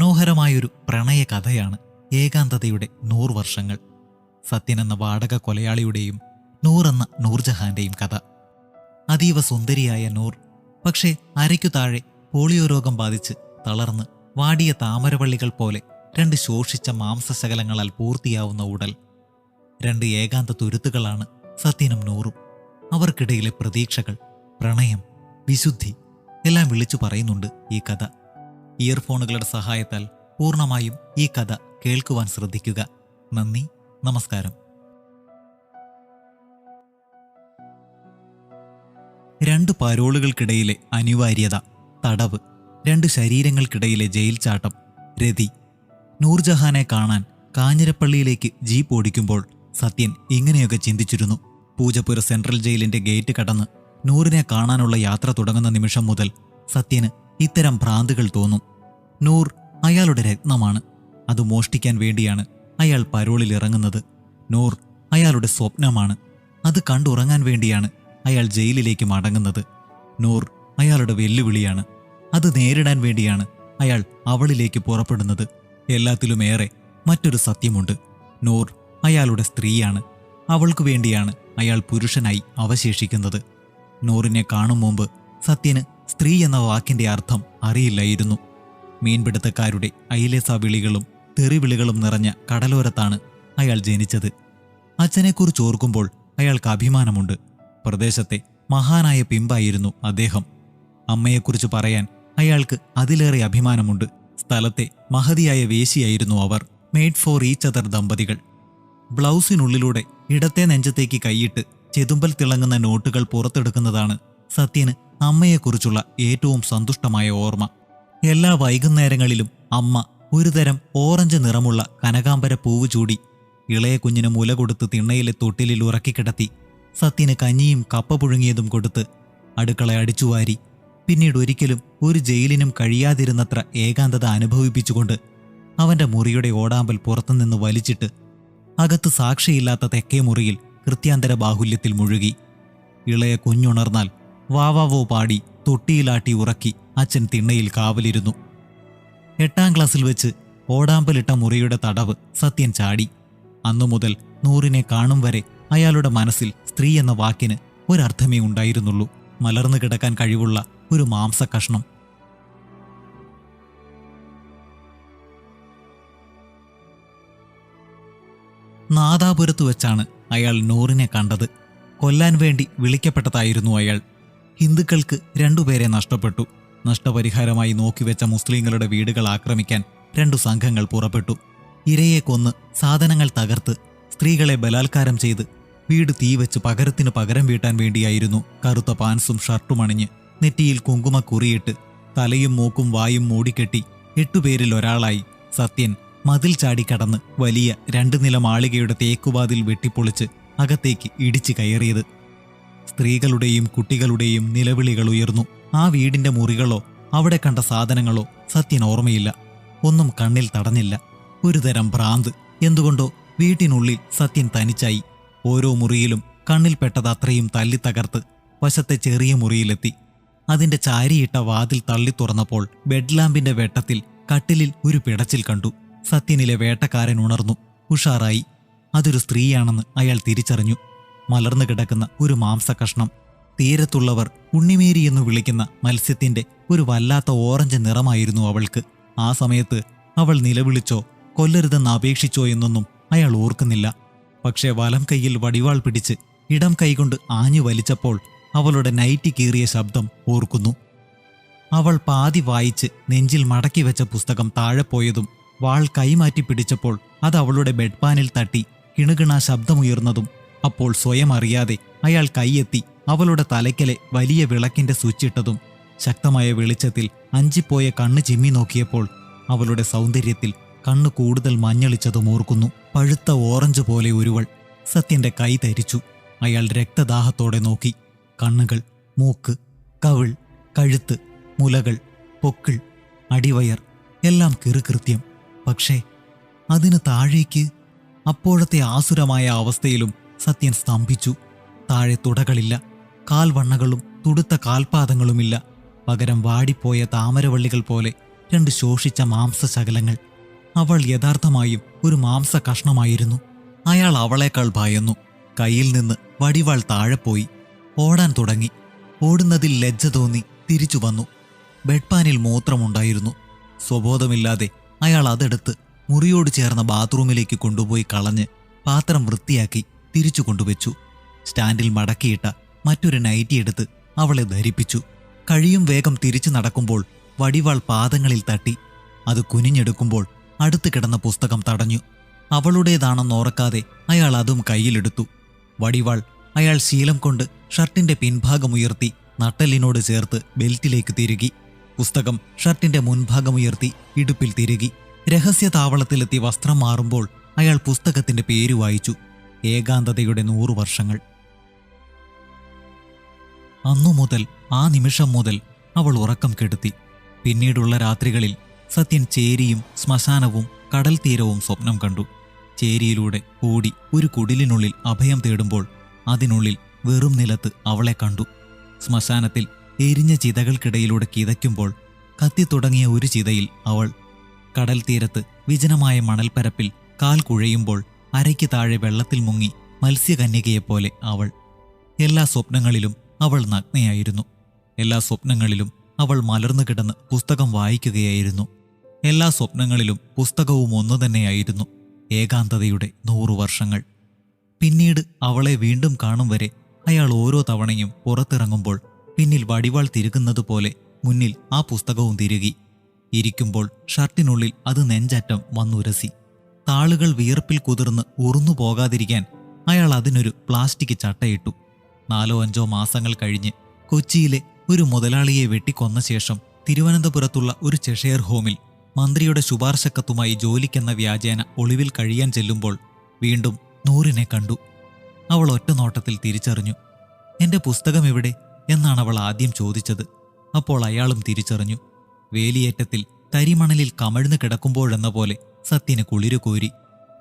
മനോഹരമായൊരു പ്രണയ കഥയാണ് ഏകാന്തതയുടെ 100 വർഷങ്ങൾ. സത്യൻ എന്ന വാടക കൊലയാളിയുടെയും നൂർ എന്ന നൂർജഹാന്റെയും കഥ. അതീവ സുന്ദരിയായ നൂർ, പക്ഷേ അരയ്ക്കു താഴെ പോളിയോ രോഗം ബാധിച്ച് തളർന്ന് വാടിയ താമരവള്ളികൾ പോലെ 2 ശോഷിച്ച മാംസശകലങ്ങളാൽ പൂർത്തിയാവുന്ന ഉടൽ. 2 ഏകാന്ത തുരുത്തുകളാണ് സത്യനും നൂറും. അവർക്കിടയിലെ പ്രതീക്ഷകൾ, പ്രണയം, വിശുദ്ധി എല്ലാം വിളിച്ചു പറയുന്നുണ്ട് ഈ കഥ. ഇയർഫോണുകളുടെ സഹായത്താൽ പൂർണ്ണമായും ഈ കഥ കേൾക്കുവാൻ ശ്രദ്ധിക്കുക. നന്ദി, നമസ്കാരം. 2 പരോളുകൾക്കിടയിലെ അനിവാര്യത, തടവ്, 2 ശരീരങ്ങൾക്കിടയിലെ ജയിൽ ചാട്ടം, രതി. നൂർജഹാനെ കാണാൻ കാഞ്ഞിരപ്പള്ളിയിലേക്ക് ജീപ്പ് ഓടിക്കുമ്പോൾ സത്യൻ ഇങ്ങനെയൊക്കെ ചിന്തിച്ചിരുന്നു. പൂജപ്പുര സെൻട്രൽ ജയിലിന്റെ ഗേറ്റ് കടന്ന് നൂറിനെ കാണാനുള്ള യാത്ര തുടങ്ങുന്ന നിമിഷം മുതൽ സത്യന് ഇത്തരം ഭ്രാന്തുകൾ തോന്നും. നൂർ അയാളുടെ രത്നമാണ്. അത് മോഷ്ടിക്കാൻ വേണ്ടിയാണ് അയാൾ പരോളിൽ ഇറങ്ങുന്നത്. നൂർ അയാളുടെ സ്വപ്നമാണ്. അത് കണ്ടുറങ്ങാൻ വേണ്ടിയാണ് അയാൾ ജയിലിലേക്ക് മടങ്ങുന്നത്. നൂർ അയാളുടെ വെല്ലുവിളിയാണ്. അത് നേരിടാൻ വേണ്ടിയാണ് അയാൾ അവളിലേക്ക് പുറപ്പെടുന്നത്. എല്ലാത്തിലുമേറെ മറ്റൊരു സത്യമുണ്ട്. നൂർ അയാളുടെ സ്ത്രീയാണ്. അവൾക്കു വേണ്ടിയാണ് അയാൾ പുരുഷനായി അവശേഷിക്കുന്നത്. നൂറിനെ കാണും മുമ്പ് സത്യന് സ്ത്രീ എന്ന വാക്കിന്റെ അർത്ഥം അറിയില്ലായിരുന്നു. മീൻപിടുത്തക്കാരുടെ അയിലേസ വിളികളും തെറിവിളികളും നിറഞ്ഞ കടലോരത്താണ് അയാൾ ജനിച്ചത്. അച്ഛനെക്കുറിച്ച് ഓർക്കുമ്പോൾ അയാൾക്ക് അഭിമാനമുണ്ട്. പ്രദേശത്തെ മഹാനായ പിമ്പായിരുന്നു അദ്ദേഹം. അമ്മയെക്കുറിച്ച് പറയാൻ അയാൾക്ക് അതിലേറെ അഭിമാനമുണ്ട്. സ്ഥലത്തെ മഹതിയായ വേശിയായിരുന്നു അവർ. മെയ്ഡ് ഫോർ ഈച്ച് അതർ ദമ്പതികൾ. ബ്ലൗസിനുള്ളിലൂടെ ഇടത്തെ നെഞ്ചത്തേക്ക് കൈയിട്ട് ചെതുമ്പൽ തിളങ്ങുന്ന നോട്ടുകൾ പുറത്തെടുക്കുന്നതാണ് സത്യന് അമ്മയെക്കുറിച്ചുള്ള ഏറ്റവും സന്തുഷ്ടമായ ഓർമ്മ. എല്ലാ വൈകുന്നേരങ്ങളിലും അമ്മ ഒരുതരം ഓറഞ്ച് നിറമുള്ള കനകാംബര പൂവ് ചൂടി ഇളയ കുഞ്ഞിന് മുല കൊടുത്ത് തിണ്ണയിലെ തൊട്ടിലിൽ ഉറക്കിക്കിടത്തി സത്യന് കഞ്ഞിയും കപ്പ പുഴുങ്ങിയതും കൊടുത്ത് അടുക്കള അടിച്ചുവാരി പിന്നീട് ഒരിക്കലും ഒരു ജയിലിനും കഴിയാതിരുന്നത്ര ഏകാന്തത അനുഭവിപ്പിച്ചുകൊണ്ട് അവന്റെ മുറിയുടെ ഓടാമ്പൽ പുറത്തുനിന്ന് വലിച്ചിട്ട് അകത്ത് സാക്ഷിയില്ലാത്ത തെക്കേ മുറിയിൽ കൃത്യാന്തര ബാഹുല്യത്തിൽ മുഴുകി. ഇളയ കുഞ്ഞുണർന്നാൽ വാവാവോ പാടി തൊട്ടിയിലാട്ടി ഉറക്കി അച്ഛൻ തിണ്ണയിൽ കാവലിരുന്നു. 8ാം ക്ലാസ്സിൽ വെച്ച് ഓടാമ്പലിട്ട മുറിയുടെ തടവ് സത്യൻ ചാടി. അന്നു മുതൽ നൂറിനെ കാണും വരെ അയാളുടെ മനസ്സിൽ സ്ത്രീ എന്ന വാക്കിന് ഒരർത്ഥമേ ഉണ്ടായിരുന്നുള്ളൂ. മലർന്നു കിടക്കാൻ കഴിവുള്ള ഒരു മാംസകഷ്ണം. നാദാപുരത്ത് വെച്ചാണ് അയാൾ നൂറിനെ കണ്ടത്. കൊല്ലാൻ വേണ്ടി വിളിക്കപ്പെട്ടതായിരുന്നു അയാൾ. ഹിന്ദുക്കൾക്ക് 2 പേരെ നഷ്ടപ്പെട്ടു. നഷ്ടപരിഹാരമായി നോക്കിവെച്ച മുസ്ലിങ്ങളുടെ വീടുകൾ ആക്രമിക്കാൻ 2 സംഘങ്ങൾ പുറപ്പെട്ടു. ഇരയെ കൊന്ന് സാധനങ്ങൾ തകർത്ത് സ്ത്രീകളെ ബലാത്കാരം ചെയ്ത് വീട് തീവെച്ച് പകരത്തിന് പകരം വീട്ടാൻ വേണ്ടിയായിരുന്നു കറുത്ത പാൻസും ഷർട്ടും അണിഞ്ഞ് നെറ്റിയിൽ കുങ്കുമക്കുറിയിട്ട് തലയും മൂക്കും വായും മൂടിക്കെട്ടി 8 പേരിൽ ഒരാളായി സത്യൻ മതിൽ ചാടിക്കടന്ന് വലിയ 2 നില മാളികയുടെ തേക്കുവാതിൽ വെട്ടിപ്പൊളിച്ച് അകത്തേക്ക് ഇടിച്ചു കയറിയത്. സ്ത്രീകളുടെയും കുട്ടികളുടെയും നിലവിളികൾ ഉയർന്നു. ആ വീടിന്റെ മുറികളോ അവിടെ കണ്ട സാധനങ്ങളോ സത്യൻ ഓർമ്മയില്ല. ഒന്നും കണ്ണിൽ തടഞ്ഞില്ല. ഒരുതരം ഭ്രാന്ത്. എന്തുകൊണ്ടോ വീട്ടിനുള്ളിൽ സത്യൻ തനിച്ചായി. ഓരോ മുറിയിലും കണ്ണിൽപ്പെട്ടത് അത്രയും തല്ലി തകർത്ത് വശത്തെ ചെറിയ മുറിയിലെത്തി. അതിന്റെ ചാരിയിട്ട വാതിൽ തള്ളി തുറന്നപ്പോൾ ബെഡ് ലാമ്പിന്റെ വെട്ടത്തിൽ കട്ടിലിൽ ഒരു പിടച്ചിൽ കണ്ടു. സത്യനിലെ വേട്ടക്കാരൻ ഉണർന്നു. ഉഷാറായി. അതൊരു സ്ത്രീയാണെന്ന് അയാൾ തിരിച്ചറിഞ്ഞു. മലർന്നു കിടക്കുന്ന ഒരു മാംസകഷ്ണം. തീരത്തുള്ളവർ ഉണ്ണിമേരി എന്ന് വിളിക്കുന്ന മത്സ്യത്തിന്റെ ഒരു വല്ലാത്ത ഓറഞ്ച് നിറമായിരുന്നു അവൾക്ക്. ആ സമയത്ത് അവൾ നിലവിളിച്ചോ കൊല്ലരുതെന്ന് അപേക്ഷിച്ചോ എന്നൊന്നും അയാൾ ഓർക്കുന്നില്ല. പക്ഷേ വലം കൈയിൽ വടിവാൾ പിടിച്ച് ഇടം കൈകൊണ്ട് ആഞ്ഞു വലിച്ചപ്പോൾ അവളുടെ നൈറ്റി കീറിയ ശബ്ദം ഓർക്കുന്നു. അവൾ പാതി വായിച്ച് നെഞ്ചിൽ മടക്കി വെച്ച പുസ്തകം താഴെ പോയതും വാൾ കൈമാറ്റി പിടിച്ചപ്പോൾ അത് അവളുടെ ബെഡ്പാനിൽ തട്ടി കിണുകിണ ശബ്ദമുയർന്നതും അപ്പോൾ സ്വയം അറിയാതെ അയാൾ കൈയെത്തി അവളുടെ തലയ്ക്കലെ വലിയ വിളക്കിന്റെ സ്വിച്ചിട്ടതും ശക്തമായ വെളിച്ചത്തിൽ അഞ്ചിപ്പോയ കണ്ണ് ചിമ്മി നോക്കിയപ്പോൾ അവളുടെ സൗന്ദര്യത്തിൽ കണ്ണ് കൂടുതൽ മഞ്ഞളിച്ചതും ഓർക്കുന്നു. പഴുത്ത ഓറഞ്ച് പോലെ ഒരുവൾ. സത്യന്റെ കൈ തരിച്ചു. അയാൾ രക്തദാഹത്തോടെ നോക്കി. കണ്ണുകൾ, മൂക്ക്, കവിൾ, കഴുത്ത്, മുലകൾ, പൊക്കിൾ, അടിവയർ എല്ലാം കിറുകൃത്യം. പക്ഷേ അതിന് താഴേക്ക് അപ്പോഴത്തെ ആസുരമായ അവസ്ഥയിലും സത്യൻ സ്തംഭിച്ചു. താഴെ തുടകളില്ല, കാൽവണ്ണകളും തുടുത്ത കാൽപാദങ്ങളുമില്ല. പകരം വാടിപ്പോയ താമരവള്ളികൾ പോലെ 2 ശോഷിച്ച മാംസശകലങ്ങൾ. അവൾ യഥാർത്ഥമായും ഒരു മാംസ കഷ്ണമായിരുന്നു. അയാൾ അവളേക്കാൾ ഭയന്നു. കയ്യിൽ നിന്ന് വടിവാൾ താഴെപ്പോയി. ഓടാൻ തുടങ്ങി. ഓടുന്നതിൽ ലജ്ജ തോന്നി തിരിച്ചു വന്നു. ബെഡ്പാനിൽ മൂത്രമുണ്ടായിരുന്നു. സ്വബോധമില്ലാതെ അയാൾ അതെടുത്ത് മുറിയോട് ചേർന്ന ബാത്റൂമിലേക്ക് കൊണ്ടുപോയി കളഞ്ഞ് പാത്രം വൃത്തിയാക്കി തിരിച്ചു കൊണ്ടുവച്ചു. സ്റ്റാൻഡിൽ മടക്കിയിട്ട മറ്റൊരു നൈറ്റി എടുത്ത് അവളെ ധരിപ്പിച്ചു. കഴിയും വേഗം തിരിച്ചു നടക്കുമ്പോൾ വടിവാൾ പാദങ്ങളിൽ തട്ടി. അത് കുനിഞ്ഞെടുക്കുമ്പോൾ അടുത്ത് കിടന്ന പുസ്തകം തടഞ്ഞു. അവളുടേതാണെന്നോർക്കാതെ അയാൾ അതും കയ്യിലെടുത്തു. വടിവാൾ അയാൾ ശീലം കൊണ്ട് ഷർട്ടിന്റെ പിൻഭാഗമുയർത്തി നട്ടെല്ലിനോട് ചേർത്ത് ബെൽറ്റിലേക്ക് തിരുകി. പുസ്തകം ഷർട്ടിന്റെ മുൻഭാഗമുയർത്തി ഇടുപ്പിൽ തിരുകി. രഹസ്യ താവളത്തിലെത്തി വസ്ത്രം മാറുമ്പോൾ അയാൾ പുസ്തകത്തിന്റെ പേര് വായിച്ചു: ഏകാന്തതയുടെ 100 വർഷങ്ങൾ. അന്നു മുതൽ, ആ നിമിഷം മുതൽ അവൾ ഉറക്കം കെടുത്തി. പിന്നീടുള്ള രാത്രികളിൽ സത്യൻ ചേരിയും ശ്മശാനവും കടൽ തീരവും സ്വപ്നം കണ്ടു. ചേരിയിലൂടെ ഓടി ഒരു കുടിലിനുള്ളിൽ അഭയം തേടുമ്പോൾ അതിനുള്ളിൽ വെറും നിലത്ത് അവളെ കണ്ടു. ശ്മശാനത്തിൽ എരിഞ്ഞ ചിതകൾക്കിടയിലൂടെ കിതയ്ക്കുമ്പോൾ കത്തിത്തുടങ്ങിയ ഒരു ചിതയിൽ അവൾ. കടൽ തീരത്ത് വിജനമായ മണൽപ്പരപ്പിൽ കാൽ കുഴയുമ്പോൾ അരയ്ക്ക് താഴെ വെള്ളത്തിൽ മുങ്ങി മത്സ്യകന്യകയെപ്പോലെ അവൾ. എല്ലാ സ്വപ്നങ്ങളിലും അവൾ നഗ്നയായിരുന്നു. എല്ലാ സ്വപ്നങ്ങളിലും അവൾ മലർന്നു കിടന്ന് പുസ്തകം വായിക്കുകയായിരുന്നു. എല്ലാ സ്വപ്നങ്ങളിലും പുസ്തകവും ഒന്നു തന്നെയായിരുന്നു: ഏകാന്തതയുടെ 100 വർഷങ്ങൾ. പിന്നീട് അവളെ വീണ്ടും കാണും വരെ അയാൾ ഓരോ തവണയും പുറത്തിറങ്ങുമ്പോൾ പിന്നിൽ വടിവാൾ തിരുകുന്നതുപോലെ മുന്നിൽ ആ പുസ്തകവും തിരുകി. ഇരിക്കുമ്പോൾ ഷർട്ടിനുള്ളിൽ അത് നെഞ്ചറ്റം വന്നുരസി. താളുകൾ വിയർപ്പിൽ കുതിർന്ന് ഉറുന്നു പോകാതിരിക്കാൻ അയാൾ അതിനൊരു പ്ലാസ്റ്റിക് ചട്ടയിട്ടു. 4-5 മാസങ്ങൾ കഴിഞ്ഞ് കൊച്ചിയിലെ ഒരു മുതലാളിയെ വെട്ടിക്കൊന്ന ശേഷം തിരുവനന്തപുരത്തുള്ള ഒരു ചെഷെയർ ഹോമിൽ മന്ത്രിയുടെ ശുപാർശക്കത്തുമായി ജോലിക്കെന്ന വ്യാജേന ഒളിവിൽ കഴിയാൻ ചെല്ലുമ്പോൾ വീണ്ടും നൂറിനെ കണ്ടു. അവൾ ഒറ്റ നോട്ടത്തിൽ തിരിച്ചറിഞ്ഞു. "എന്റെ പുസ്തകം എവിടെ?" എന്നാണ് അവൾ ആദ്യം ചോദിച്ചത്. അപ്പോൾ അയാളും തിരിച്ചറിഞ്ഞു. വേലിയേറ്റത്തിൽ തരിമണലിൽ കമഴ്ന്നു കിടക്കുമ്പോഴെന്ന പോലെ സത്യന് കുളിരു കോരി.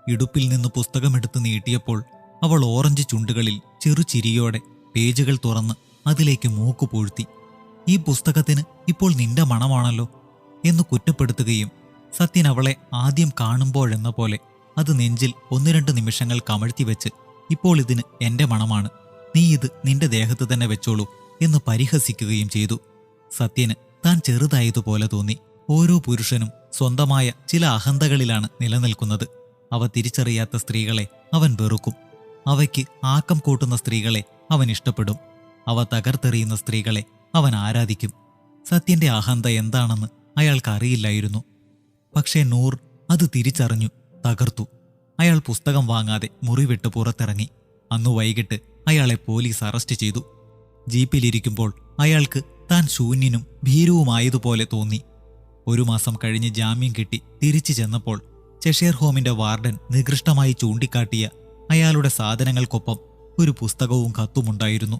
ഇടുപ്പിൽ നിന്ന് പുസ്തകമെടുത്ത് നീട്ടിയപ്പോൾ അവൾ ഓറഞ്ച് ചുണ്ടുകളിൽ ചെറുചിരിയോടെ പേജുകൾ തുറന്ന് അതിലേക്ക് മൂക്കു പൂഴ്ത്തി. "ഈ പുസ്തകത്തിന് ഇപ്പോൾ നിന്റെ മണമാണല്ലോ" എന്ന് കുറ്റപ്പെടുത്തുകയും സത്യൻ അവളെ ആദ്യം കാണുമ്പോഴെന്ന പോലെ അത് നെഞ്ചിൽ 1-2 നിമിഷങ്ങൾ കമഴ്ത്തിവെച്ച് "ഇപ്പോൾ ഇതിന് എന്റെ മണമാണ്, നീ ഇത് നിന്റെ ദേഹത്ത് തന്നെ വെച്ചോളൂ" എന്ന് പരിഹസിക്കുകയും ചെയ്തു. സത്യന് താൻ ചെറുതായതുപോലെ തോന്നി. ഓരോ പുരുഷനും സ്വന്തമായ ചില അഹന്തകളിലാണ് നിലനിൽക്കുന്നത്. അവ തിരിച്ചറിയാത്ത സ്ത്രീകളെ അവൻ വെറുക്കും. അവയ്ക്ക് ആക്കം കൂട്ടുന്ന സ്ത്രീകളെ അവൻ ഇഷ്ടപ്പെടും. അവ തകർത്തെറിയുന്ന സ്ത്രീകളെ അവൻ ആരാധിക്കും. സത്യന്റെ അഹന്ത എന്താണെന്ന് അയാൾക്കറിയില്ലായിരുന്നു. പക്ഷേ നൂർ അത് തിരിച്ചറിഞ്ഞു, തകർത്തു. അയാൾ പുസ്തകം വാങ്ങാതെ മുറി വിട്ട് പുറത്തിറങ്ങി. അന്നു വൈകിട്ട് അയാളെ പോലീസ് അറസ്റ്റ് ചെയ്തു. ജീപ്പിലിരിക്കുമ്പോൾ അയാൾക്ക് താൻ ശൂന്യനും ഭീരുവുമായതുപോലെ തോന്നി. 1 മാസം കഴിഞ്ഞ് ജാമ്യം കിട്ടി തിരിച്ചു ചെന്നപ്പോൾ ചെഷെയർ ഹോമിന്റെ വാർഡൻ നികൃഷ്ടമായി ചൂണ്ടിക്കാട്ടിയ അയാളുടെ സാധനങ്ങൾക്കൊപ്പം ഒരു പുസ്തകവും കത്തുമുണ്ടായിരുന്നു.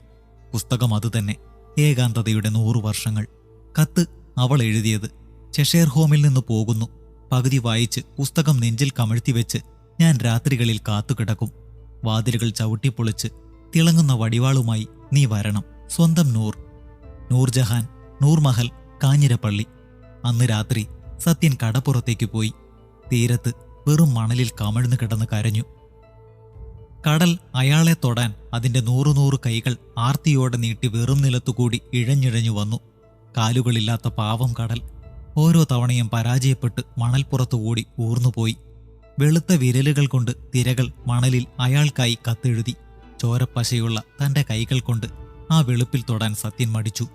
പുസ്തകം അതുതന്നെ, ഏകാന്തതയുടെ 100 വർഷങ്ങൾ. കത്ത് അവൾ എഴുതിയത്: ചെഷെയർ ഹോമിൽ നിന്ന് പോകുന്നു. പകുതി വായിച്ച് പുസ്തകം നെഞ്ചിൽ കമഴ്ത്തിവെച്ച് ഞാൻ രാത്രികളിൽ കാത്തുകിടക്കും. വാതിലുകൾ ചവിട്ടിപ്പൊളിച്ച് തിളങ്ങുന്ന വടിവാളുമായി നീ വരണം. സ്വന്തം നൂർ. നൂർജഹാൻ, നൂർമഹൽ, കാഞ്ഞിരപ്പള്ളി. അന്ന് രാത്രി സത്യൻ കടപ്പുറത്തേക്ക് പോയി. തീരത്ത് വെറും മണലിൽ കമഴ്ന്നു കിടന്ന് കരഞ്ഞു. കടൽ അയാളെ തൊടാൻ അതിന്റെ 100 കൈകൾ ആർത്തിയോടെ നീട്ടി വെറും നിലത്തുകൂടി ഇഴഞ്ഞിഴഞ്ഞു വന്നു. കാലുകളില്ലാത്ത പാവം കടൽ ഓരോ തവണയും പരാജയപ്പെട്ട് മണൽപ്പുറത്തുകൂടി ഊർന്നുപോയി. വെളുത്ത വിരലുകൾ കൊണ്ട് തിരകൾ മണലിൽ അയാൾക്കായി കത്തെഴുതി. ചോരപ്പശയുള്ള തന്റെ കൈകൾ കൊണ്ട് ആ വെളുപ്പിൽ തൊടാൻ സത്യൻ മടിച്ചു.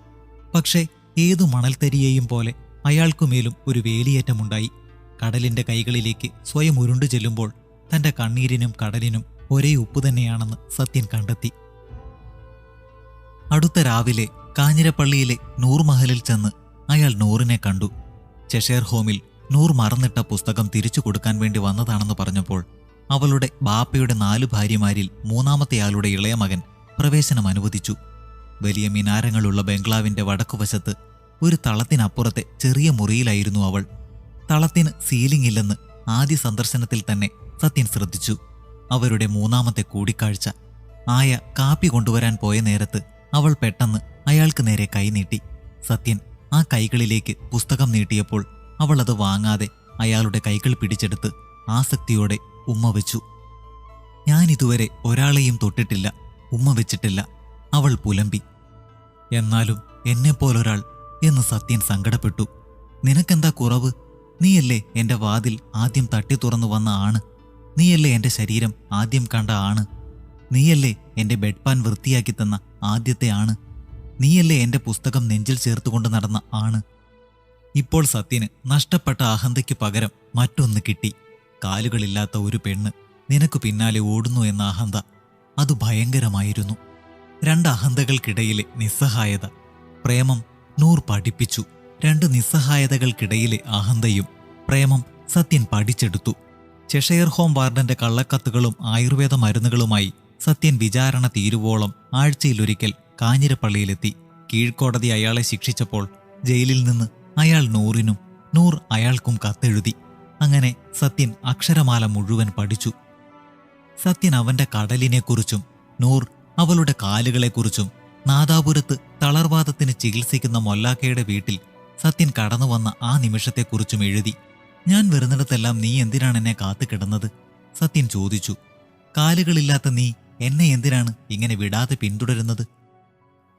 പക്ഷേ ഏതു മണൽത്തരിയെയും പോലെ അയാൾക്കുമേലും ഒരു വേലിയേറ്റമുണ്ടായി. കടലിന്റെ കൈകളിലേക്ക് സ്വയം ഉരുണ്ടു ചെല്ലുമ്പോൾ തന്റെ കണ്ണീരിനും കടലിനും ഒരേ ഉപ്പ് തന്നെയാണെന്ന് സത്യൻ കണ്ടെത്തി. അടുത്ത രാവിലെ കാഞ്ഞിരപ്പള്ളിയിലെ നൂർമഹലിൽ ചെന്ന് അയാൾ നൂറിനെ കണ്ടു. ചെഷെയർ ഹോമിൽ നൂർ മറന്നിട്ട പുസ്തകം തിരിച്ചു കൊടുക്കാൻ വേണ്ടി വന്നതാണെന്ന് പറഞ്ഞപ്പോൾ അവളുടെ ബാപ്പയുടെ 4 ഭാര്യമാരിൽ 3-മത്തെയാളുടെ ഇളയ മകൻ പ്രവേശനം അനുവദിച്ചു. വലിയ മിനാരങ്ങളുള്ള ബംഗ്ലാവിന്റെ വടക്കുവശത്ത് ഒരു തളത്തിനപ്പുറത്തെ ചെറിയ മുറിയിലായിരുന്നു അവൾ. തളത്തിന് സീലിംഗ് ഇല്ലെന്ന് ആദ്യ സന്ദർശനത്തിൽ തന്നെ സത്യൻ ശ്രദ്ധിച്ചു. അവരുടെ 3-മത്തെ കൂടിക്കാഴ്ച. ആയ കാപ്പി കൊണ്ടുവരാൻ പോയ നേരത്ത് അവൾ പെട്ടെന്ന് അയാൾക്ക് നേരെ കൈനീട്ടി. സത്യൻ ആ കൈകളിലേക്ക് പുസ്തകം നീട്ടിയപ്പോൾ അവൾ അത് വാങ്ങാതെ അയാളുടെ കൈകൾ പിടിച്ചെടുത്ത് ആസക്തിയോടെ ഉമ്മ വെച്ചു. ഞാനിതുവരെ ഒരാളെയും തൊട്ടിട്ടില്ല, ഉമ്മ വെച്ചിട്ടില്ല, അവൾ പുലമ്പി. എന്നാലും എന്നെപ്പോലൊരാൾ എന്ന് സത്യൻ സങ്കടപ്പെട്ടു. നിനക്കെന്താ കുറവ്? നീയല്ലേ എന്റെ വാതിൽ ആദ്യം തട്ടി തുറന്നു വന്ന ആണ്. നീയല്ലേ എന്റെ ശരീരം ആദ്യം കണ്ട ആണ്. നീയല്ലേ എന്റെ ബെഡ്പാൻ വൃത്തിയാക്കി തന്ന ആദ്യത്തെ ആണ്. നീയല്ലേ എന്റെ പുസ്തകം നെഞ്ചിൽ ചേർത്തുകൊണ്ട് നടന്ന ആണ്. ഇപ്പോൾ സത്യന് നഷ്ടപ്പെട്ട അഹന്തയ്ക്ക് പകരം മറ്റൊന്ന് കിട്ടി. കാലുകളില്ലാത്ത ഒരു പെണ്ണ് നിനക്ക് പിന്നാലെ ഓടുന്നു എന്ന അഹന്ത. അത് ഭയങ്കരമായിരുന്നു. രണ്ട് അഹന്തകൾക്കിടയിലെ നിസ്സഹായത. പ്രേമം നൂർ പഠിപ്പിച്ചു. രണ്ട് നിസ്സഹായതകൾക്കിടയിലെ അഹന്തയും പ്രേമം സത്യൻ പഠിച്ചെടുത്തു. ചെഷയർ ഹോം വാർഡന്റെ കള്ളക്കത്തുകളും ആയുർവേദ മരുന്നുകളുമായി സത്യൻ വിചാരണ തീരുവോളം ആഴ്ചയിലൊരിക്കൽ കാഞ്ഞിരപ്പള്ളിയിലെത്തി. കീഴ്ക്കോടതി അയാളെ ശിക്ഷിച്ചപ്പോൾ ജയിലിൽ നിന്ന് അയാൾ നൂറിനും നൂർ അയാൾക്കും കത്തെഴുതി. അങ്ങനെ സത്യൻ അക്ഷരമാല മുഴുവൻ പഠിച്ചു. സത്യൻ അവന്റെ കടലിനെക്കുറിച്ചും നൂർ അവളുടെ കാലുകളെക്കുറിച്ചും നാദാപുരത്ത് തളർവാദത്തിന് ചികിത്സിക്കുന്ന മൊല്ലാക്കയുടെ വീട്ടിൽ സത്യൻ കടന്നുവന്ന ആ നിമിഷത്തെക്കുറിച്ചും എഴുതി. ഞാൻ വരുന്നിടത്തെല്ലാം നീ എന്തിനാണ് എന്നെ കാത്തു കിടന്നത്? സത്യൻ ചോദിച്ചു. കാലുകളില്ലാത്ത നീ എന്നെ എന്തിനാണ് ഇങ്ങനെ വിടാതെ പിന്തുടരുന്നത്?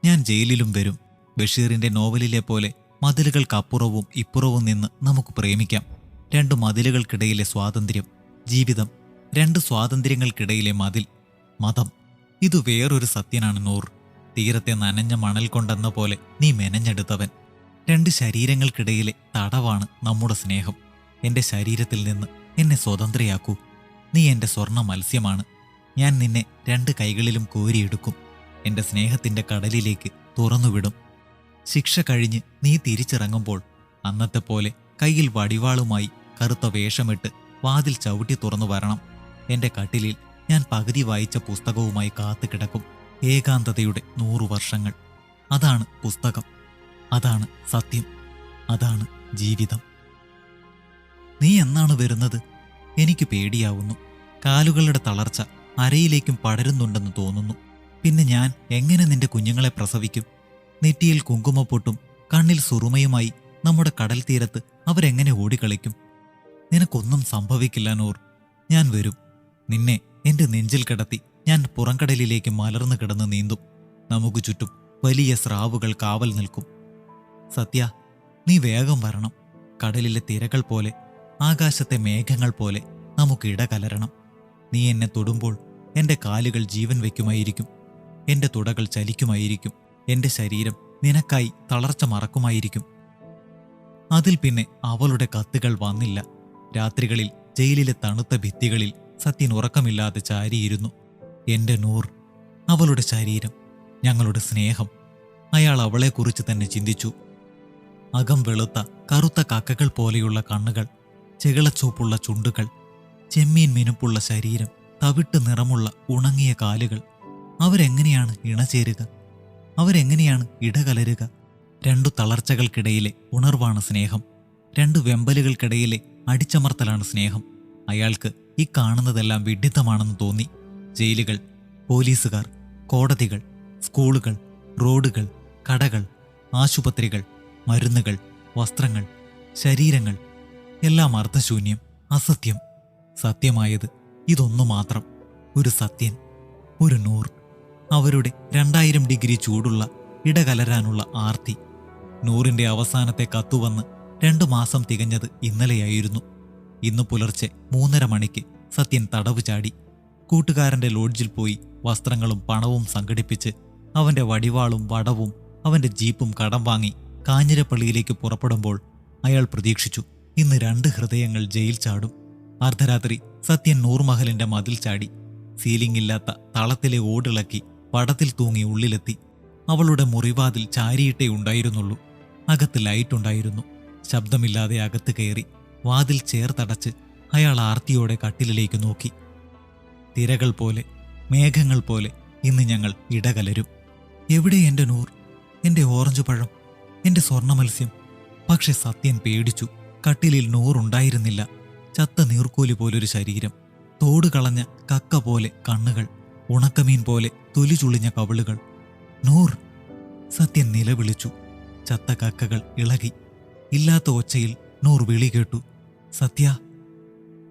ഞാൻ ജയിലിലും വരും. ബഷീറിന്റെ നോവലിലെ പോലെ മതിലുകൾക്കപ്പുറവും ഇപ്പുറവും നിന്ന് നമുക്ക് പ്രേമിക്കാം. രണ്ടു മതിലുകൾക്കിടയിലെ സ്വാതന്ത്ര്യം, ജീവിതം. രണ്ട് സ്വാതന്ത്ര്യങ്ങൾക്കിടയിലെ മതിൽ, മതം. ഇത് വേറൊരു സത്യനാണ് നൂർ. തീരത്തെ നനഞ്ഞ മണൽ കൊണ്ടെന്ന പോലെ നീ മെനഞ്ഞെടുത്തവൻ. രണ്ട് ശരീരങ്ങൾക്കിടയിലെ തടവാണ് നമ്മുടെ സ്നേഹം. എന്റെ ശരീരത്തിൽ നിന്ന് എന്നെ സ്വതന്ത്രയാക്കൂ. നീ എന്റെ സ്വർണ്ണ മത്സ്യമാണ്. ഞാൻ നിന്നെ രണ്ട് കൈകളിലും കോരിയെടുക്കും. എന്റെ സ്നേഹത്തിന്റെ കടലിലേക്ക് തുറന്നുവിടും. ശിക്ഷ കഴിഞ്ഞ് നീ തിരിച്ചിറങ്ങുമ്പോൾ അന്നത്തെ പോലെ കയ്യിൽ വടിവാളുമായി കറുത്ത വേഷമിട്ട് വാതിൽ ചവിട്ടി തുറന്നു വരണം. എന്റെ കട്ടിലിൽ ഞാൻ പകുതി വായിച്ച പുസ്തകവുമായി കാത്തുകിടക്കും. ഏകാന്തതയുടെ 100 വർഷങ്ങൾ. അതാണ് പുസ്തകം, അതാണ് സത്യം, അതാണ് ജീവിതം. നീ എന്നാണ് വരുന്നത്? എനിക്ക് പേടിയാവുന്നു. കാലുകളുടെ തളർച്ച അരയിലേക്കും പടരുന്നുണ്ടെന്ന് തോന്നുന്നു. പിന്നെ ഞാൻ എങ്ങനെ നിന്റെ കുഞ്ഞുങ്ങളെ പ്രസവിക്കും? നെറ്റിയിൽ കുങ്കുമപ്പൊട്ടും കണ്ണിൽ സുറുമയുമായി നമ്മുടെ കടൽ തീരത്ത് അവരെങ്ങനെ ഓടിക്കളിക്കും? നിനക്കൊന്നും സംഭവിക്കില്ല നൂർ. ഞാൻ വരും. നിന്നെ എന്റെ നെഞ്ചിൽ കിടത്തി ഞാൻ പുറംകടലിലേക്ക് മലർന്നു കിടന്ന് നീന്തും. നമുക്ക് ചുറ്റും വലിയ സ്രാവുകൾ കാവൽ നിൽക്കും. സത്യ, നീ വേഗം വരണം. കടലിലെ തിരകൾ പോലെ, ആകാശത്തെ മേഘങ്ങൾ പോലെ നമുക്ക് ഇടകലരണം. നീ എന്നെ തൊടുമ്പോൾ എന്റെ കാലുകൾ ജീവൻ വയ്ക്കുമായിരിക്കും. എന്റെ തുടകൾ ചലിക്കുമായിരിക്കും. എന്റെ ശരീരം നിനക്കായി തളർച്ച മറക്കുമായിരിക്കും. അതിൽ പിന്നെ അവളുടെ കത്തുകൾ വന്നില്ല. രാത്രികളിൽ ജയിലിലെ തണുത്ത ഭിത്തികളിൽ സത്യൻ ഉറക്കമില്ലാതെ ചാരിയിരുന്നു. എന്റെ നൂർ, അവളുടെ ശരീരം, ഞങ്ങളുടെ സ്നേഹം. അയാൾ അവളെക്കുറിച്ച് തന്നെ ചിന്തിച്ചു. അകം വെളുത്ത കറുത്ത കക്കകൾ പോലെയുള്ള കണ്ണുകൾ, ചെകിളച്ചോപ്പുള്ള ചുണ്ടുകൾ, ചെമ്മീൻ മിനുപ്പുള്ള ശരീരം, തവിട്ട് നിറമുള്ള ഉണങ്ങിയ കാലുകൾ. അവരെങ്ങനെയാണ് ഇണചേരുക? അവരെങ്ങനെയാണ് ഇടകലരുക? രണ്ടു തളർച്ചകൾക്കിടയിലെ ഉണർവാണ് സ്നേഹം. രണ്ടു വെമ്പലുകൾക്കിടയിലെ അടിച്ചമർത്തലാണ് സ്നേഹം. അയാൾക്ക് ഈ കാണുന്നതെല്ലാം വിഡ്ഢിത്തമാണെന്ന് തോന്നി. ജയിലുകൾ, പോലീസുകാർ, കോടതികൾ, സ്കൂളുകൾ, റോഡുകൾ, കടകൾ, ആശുപത്രികൾ, മരുന്നുകൾ, വസ്ത്രങ്ങൾ, ശരീരങ്ങൾ, എല്ലാം അർത്ഥശൂന്യം, അസത്യം. സത്യമായത് ഇതൊന്നു മാത്രം. ഒരു സത്യൻ, ഒരു നൂർ. അവരുടെ 2000 ഡിഗ്രി ചൂടുള്ള ഇടകലരാനുള്ള ആർത്തി. നൂറിന്റെ അവസാനത്തെ കത്തുവന്ന് 2 മാസം തികഞ്ഞത് ഇന്നലെയായിരുന്നു. ഇന്ന് പുലർച്ചെ 3:30 മണിക്ക് സത്യൻ തടവ് ചാടി. കൂട്ടുകാരന്റെ ലോഡ്ജിൽ പോയി വസ്ത്രങ്ങളും പണവും സംഘടിപ്പിച്ച് അവന്റെ വടിവാളും വടവും അവന്റെ ജീപ്പും കടം വാങ്ങി കാഞ്ഞിരപ്പള്ളിയിലേക്ക് പുറപ്പെടുമ്പോൾ അയാൾ പ്രതീക്ഷിച്ചു, ഇന്ന് 2 ഹൃദയങ്ങൾ ജയിൽ ചാടും. അർദ്ധരാത്രി സത്യൻ നൂർമഹലിന്റെ മതിൽ ചാടി. സീലിംഗില്ലാത്ത തളത്തിലെ ഓടിളക്കി പടത്തിൽ തൂങ്ങി ഉള്ളിലെത്തി. അവളുടെ മുറിവാതിൽ ചാരിയിട്ടേ ഉണ്ടായിരുന്നുള്ളൂ. അകത്ത് ലൈറ്റുണ്ടായിരുന്നു. ശബ്ദമില്ലാതെ അകത്ത് കയറി വാതിൽ ചേർത്തടച്ച് അയാൾ ആർത്തിയോടെ കട്ടിലിലേക്ക് നോക്കി. തിരകൾ പോലെ, മേഘങ്ങൾ പോലെ ഇന്ന് ഞങ്ങൾ ഇടകലരും. എവിടെ എൻ്റെ നൂർ, എൻ്റെ ഓറഞ്ച് പഴം, എൻ്റെ സ്വർണ്ണമത്സ്യം? പക്ഷെ സത്യൻ പേടിച്ചു. കട്ടിലിൽ നൂറുണ്ടായിരുന്നില്ല. ചത്ത നീർക്കോലി പോലൊരു ശരീരം, തോടുകളഞ്ഞ കക്ക പോലെ കണ്ണുകൾ, ഉണക്കമീൻ പോലെ തൊലി ചുളിഞ്ഞ കവിളുകൾ. നൂർ! സത്യൻ നിലവിളിച്ചു. ചത്ത കക്കകൾ ഇളകി. ഇല്ലാത്ത ഒച്ചയിൽ നൂർ വിളി കേട്ടു. സത്യ.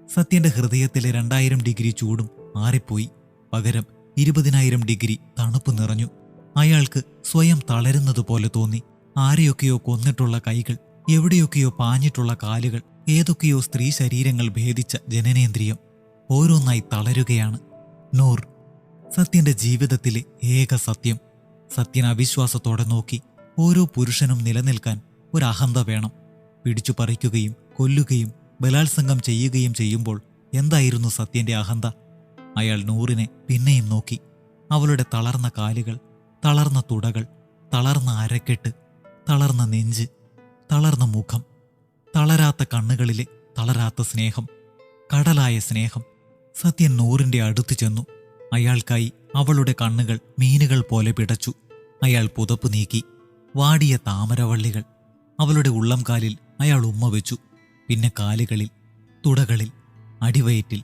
സത്യന്റെ ഹൃദയത്തിലെ 2000 ഡിഗ്രി ചൂടും മാറിപ്പോയി. പകരം 20,000 ഡിഗ്രി തണുപ്പ് നിറഞ്ഞു. അയാൾക്ക് സ്വയം തളരുന്നതുപോലെ തോന്നി. ആരെയൊക്കെയോ കൊന്നിട്ടുള്ള കൈകൾ, എവിടെയൊക്കെയോ പാഞ്ഞിട്ടുള്ള കാലുകൾ, ഏതൊക്കെയോ സ്ത്രീ ശരീരങ്ങൾ ഭേദിച്ച ജനനേന്ദ്രിയം ഓരോന്നായി തളരുകയാണ്. നൂർ, സത്യന്റെ ജീവിതത്തിലെ ഏക സത്യം. സത്യൻ അവിശ്വാസത്തോടെ നോക്കി. ഓരോ പുരുഷനും നിലനിൽക്കാൻ ഒരു അഹന്ത വേണം. പിടിച്ചു പറിക്കുകയും കൊല്ലുകയും ബലാത്സംഗം ചെയ്യുകയും ചെയ്യുമ്പോൾ എന്തായിരുന്നു സത്യന്റെ അഹന്ത? അയാൾ നൂറിനെ പിന്നെയും നോക്കി. അവളുടെ തളർന്ന കാലുകൾ, തളർന്ന തുടകൾ, തളർന്ന അരക്കെട്ട്, തളർന്ന നെഞ്ച്, തളർന്ന മുഖം, തളരാത്ത കണ്ണുകളിലെ തളരാത്ത സ്നേഹം, കടലായ സ്നേഹം. സത്യൻ നൂറിന്റെ അടുത്ത് ചെന്നു. അയാൾക്കായി അവളുടെ കണ്ണുകൾ മീനുകൾ പോലെ പിടച്ചു. അയാൾ പുതപ്പ് നീക്കി. വാടിയ താമരവള്ളികൾ. അവളുടെ ഉള്ളംകാലിൽ അയാൾ ഉമ്മ വെച്ചു. പിന്നെ കാലുകളിൽ, തുടകളിൽ, അടിവയറ്റിൽ,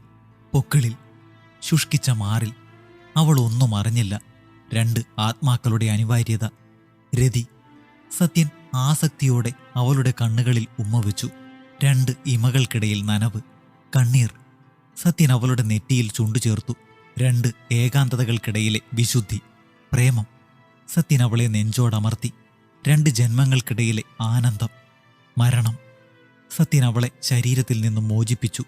പൊക്കിളിൽ, ശുഷ്കിച്ച മാറിൽ. അവൾ ഒന്നും അറിഞ്ഞില്ല. 2 ആത്മാക്കളുടെ അനിവാര്യത. രതി. സത്യൻ ആസക്തിയോടെ അവളുടെ കണ്ണുകളിൽ ഉമ്മ വെച്ചു. 2 ഇമകൾക്കിടയിൽ നനവ്, കണ്ണീർ. സത്യൻ അവളുടെ നെറ്റിയിൽ ചുണ്ടു ചേർത്തു. 2 ഏകാന്തതകൾക്കിടയിലെ വിശുദ്ധി, പ്രേമം. സത്യൻ അവളെ നെഞ്ചോടമർത്തി. 2 ജന്മങ്ങൾക്കിടയിലെ ആനന്ദം, മരണം. സത്യൻ അവളെ ശരീരത്തിൽ നിന്നും മോചിപ്പിച്ചു.